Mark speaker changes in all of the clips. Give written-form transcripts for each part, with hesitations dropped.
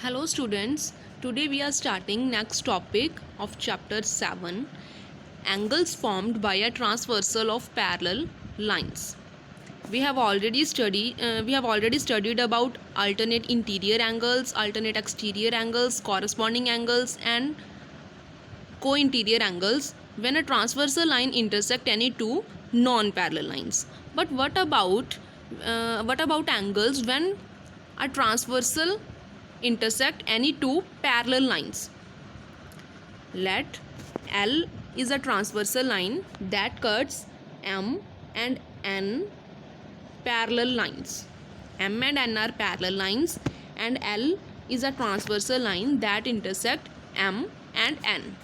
Speaker 1: Hello students, today we are starting next topic of chapter 7, angles formed by a transversal of parallel lines. We have already studied about alternate interior angles, alternate exterior angles, corresponding angles and co-interior angles when a transversal line intersect any two non-parallel lines. But what about angles when a transversal intersect any two parallel lines? Let L is a transversal line that cuts M and N parallel lines. M and N are parallel lines and L is a transversal line that intersect M and N.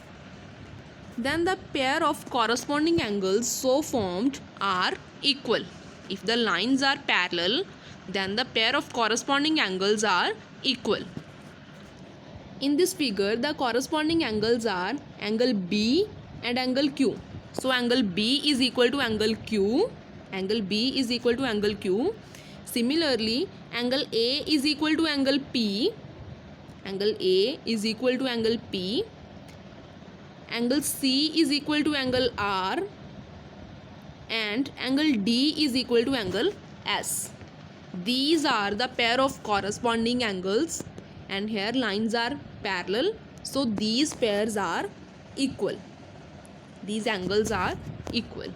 Speaker 1: Then the pair of corresponding angles so formed are equal. If the lines are parallel, then the pair of corresponding angles are equal. In this figure, the corresponding angles are angle B and angle Q. So angle B is equal to angle Q. Angle B is equal to angle Q. Similarly, angle A is equal to angle P. Angle A is equal to angle P. Angle C is equal to angle R. And angle D is equal to angle S. These are the pair of corresponding angles, and here lines are parallel, so these pairs are equal. These angles are equal.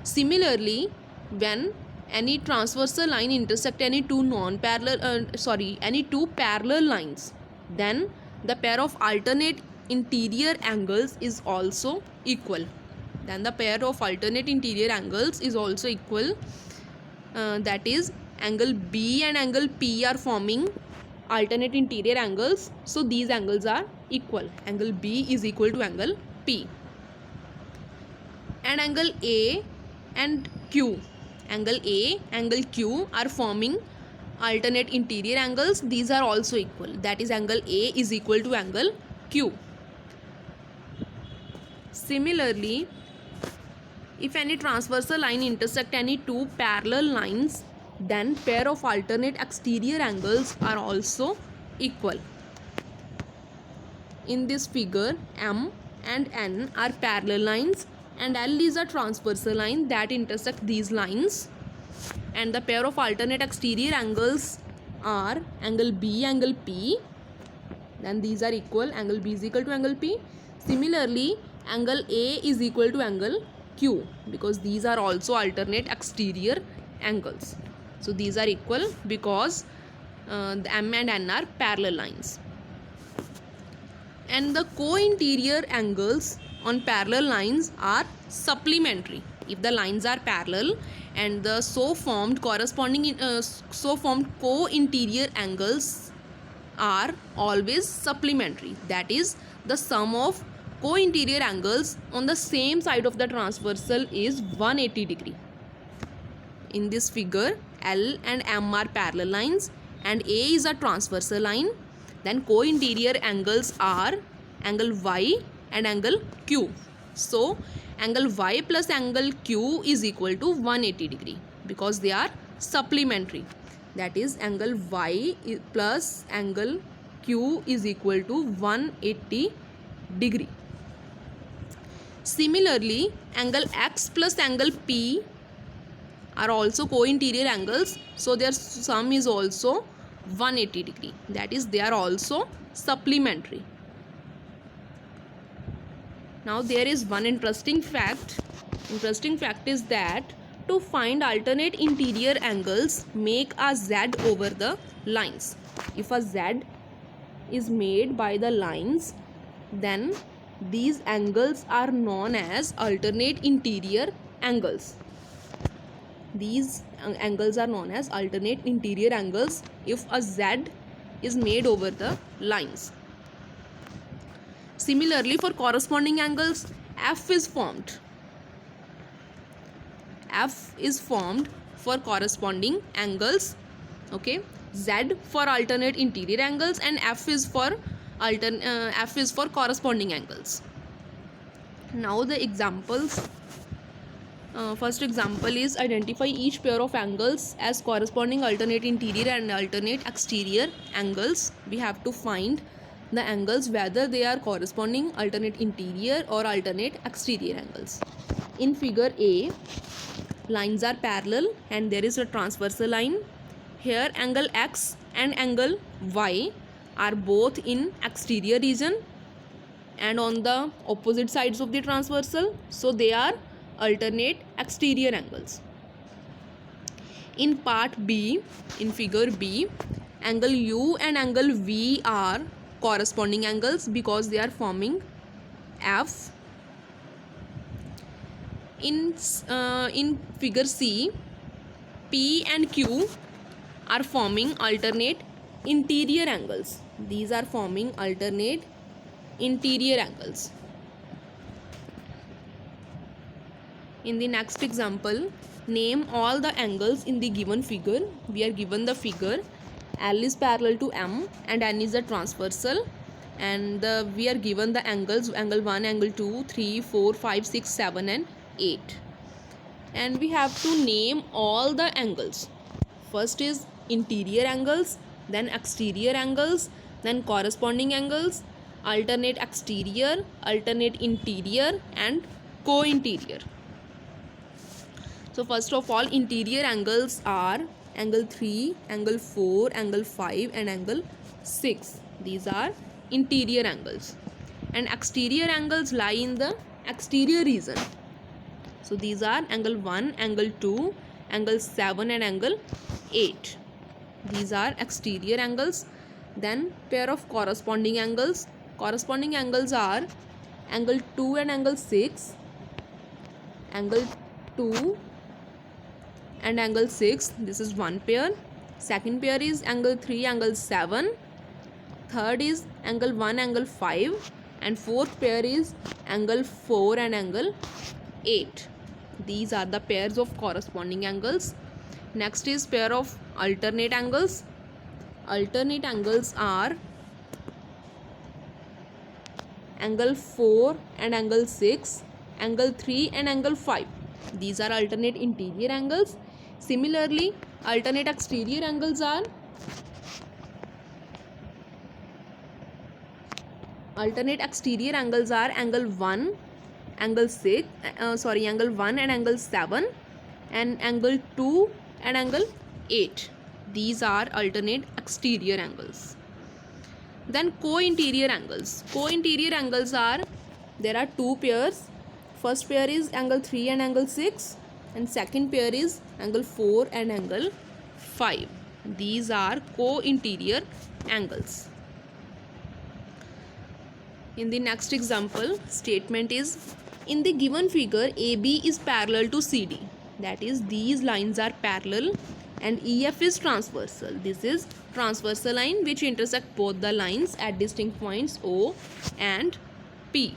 Speaker 1: Similarly, when any transversal line intersect any two parallel lines, then the pair of alternate interior angles is also equal. That is, angle B and angle P are forming alternate interior angles, so these angles are equal. Angle B is equal to angle P. And angle A and Q are forming alternate interior angles. These are also equal. That is, angle A is equal to angle Q. Similarly, if any transversal line intersect any two parallel lines, then pair of alternate exterior angles are also equal. In this figure, M and N are parallel lines and L is a transversal line that intersect these lines, and the pair of alternate exterior angles are angle B, angle P. Then these are equal. Angle B is equal to angle P. Similarly, angle A is equal to angle Q, because these are also alternate exterior angles. So these are equal because the M and N are parallel lines. And the co-interior angles on parallel lines are supplementary. If the lines are parallel and the so formed co-interior angles are always supplementary. That is, the sum of co-interior angles on the same side of the transversal is 180 degree. In this figure, L and M are parallel lines and A is a transversal line. Then co-interior angles are angle Y and angle Q. So angle Y plus angle Q is equal to 180 degree because they are supplementary. That is, angle Y plus angle Q is equal to 180 degree. Similarly, angle X plus angle P are also co-interior angles, so their sum is also 180 degree. That is, they are also supplementary. Now there is one interesting fact. Interesting fact is that to find alternate interior angles, make a Z over the lines. If a Z is made by the lines, then these angles are known as alternate interior angles. These angles are known as alternate interior angles if a Z is made over the lines. Similarly, for corresponding angles, F is formed. F is formed for corresponding angles. Okay, Z for alternate interior angles and F is for corresponding angles. Now the examples First example is identify each pair of angles as corresponding alternate interior and alternate exterior angles. We have to find the angles whether they are corresponding alternate interior or alternate exterior angles. In figure A, lines are parallel and there is a transversal line. Here angle X and angle Y are both in exterior region and on the opposite sides of the transversal, so they are alternate exterior angles. In part B, in figure B, angle U and angle V are corresponding angles because they are forming F. In figure C, P and Q are forming alternate interior angles. These are forming alternate interior angles. In the next example, name all the angles in the given figure. We are given the figure L is parallel to M and N is a transversal, and we are given the angles angle 1, angle 2, 3, 4, 5, 6, 7 and 8, and we have to name all the angles. First is interior angles, then exterior angles, then corresponding angles, alternate exterior, alternate interior and co-interior. So first of all, interior angles are angle 3, angle 4, angle 5 and angle 6. These are interior angles. And exterior angles lie in the exterior region. So these are angle 1, angle 2, angle 7 and angle 8. These are exterior angles. Then pair of corresponding angles. Corresponding angles are angle 2 and angle 6, angle 2 and angle 6. This is one pair. Second pair is angle 3, angle 7. Third is angle 1, angle 5. And fourth pair is angle 4 and angle 8. These are the pairs of corresponding angles. Next is pair of alternate angles. Alternate angles are angle 4 and angle 6, angle 3 and angle 5. These are alternate interior angles. Similarly, alternate exterior angles are angle 1, angle 6, angle 1 and angle 7 and angle 2 and angle 8. These are alternate exterior angles. Then co-interior angles. Co-interior angles are, there are two pairs. First pair is angle 3 and angle 6 and second pair is angle 4 and angle 5. These are co-interior angles. In the next example, statement is, in the given figure AB is parallel to CD. That is, these lines are parallel and EF is transversal. This is transversal line which intersect both the lines at distinct points O and P.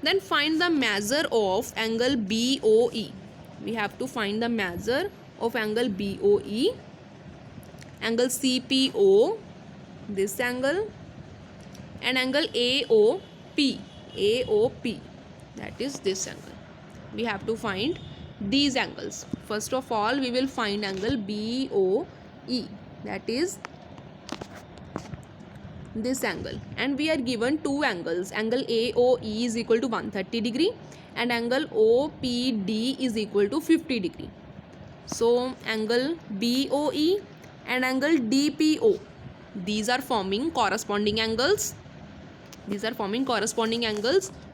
Speaker 1: Then find the measure of angle BOE. We have to find the measure of angle BOE, angle CPO, this angle, and angle AOP. AOP, that is this angle. We have to find these angles. First of all, we will find angle BOE, that is this angle, and we are given two angles. Angle AOE is equal to 130 degree and angle OPD is equal to 50 degree. So angle BOE and angle DPO, these are forming corresponding angles.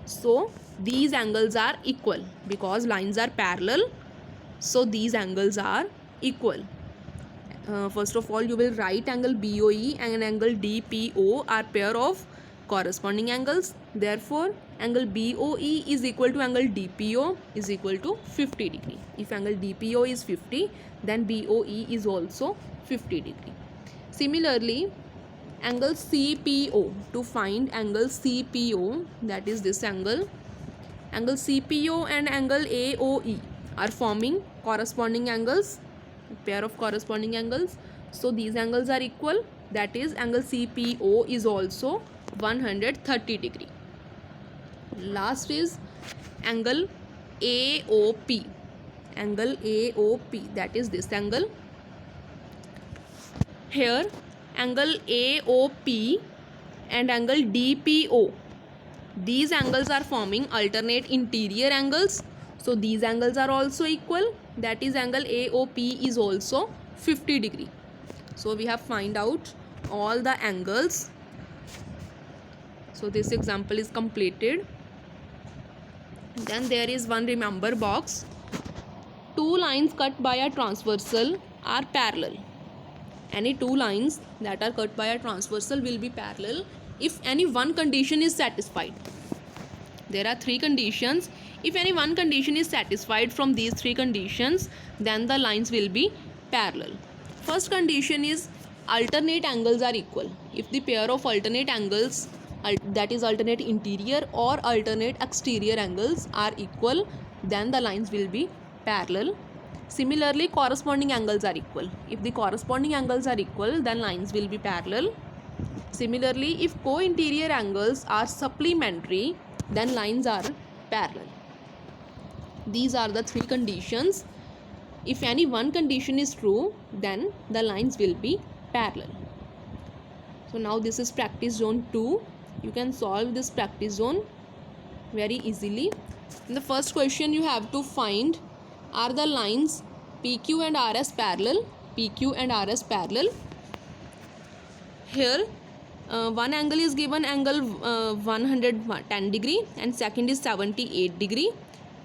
Speaker 1: So these angles are equal because lines are parallel. So these angles are equal. First of all, you will write angle BOE and angle DPO are pair of corresponding angles. Therefore, angle BOE is equal to angle DPO is equal to 50 degree. If angle DPO is 50, then BOE is also 50 degree. Similarly, angle CPO, to find angle CPO, that is this angle CPO and angle AOE are forming corresponding angles, pair of corresponding angles. So these angles are equal, that is angle CPO is also 130 degree. Last is angle AOP. angle AOP, that is this angle. Here angle AOP and angle DPO, these angles are forming alternate interior angles, so these angles are also equal, that is angle AOP is also 50 degree. So we have find out all the angles. So this example is completed. Then there is one remember box. Two lines cut by a transversal are parallel. Any two lines that are cut by a transversal will be parallel if any one condition is satisfied. There are three conditions. If any one condition is satisfied from these three conditions, then the lines will be parallel. First condition is alternate angles are equal. If the pair of alternate angles, that is alternate interior or alternate exterior angles, are equal, then the lines will be parallel. Similarly, corresponding angles are equal. If the corresponding angles are equal, then lines will be parallel. Similarly, if co-interior angles are supplementary, then lines are parallel. These are the three conditions. If any one condition is true, then the lines will be parallel. So now this is practice zone 2. You can solve this practice zone very easily. In the first question, you have to find, are the lines PQ and RS parallel? PQ and RS parallel. Here one angle is given, angle 110 degree, and second is 78 degree,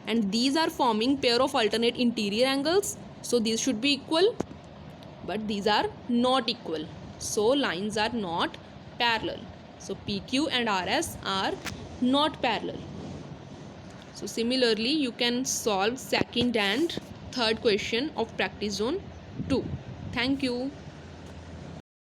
Speaker 1: and these are forming pair of alternate interior angles, so these should be equal, but these are not equal, so lines are not parallel. So PQ and RS are not parallel. So similarly, you can solve second and third question of practice zone 2. Thank you.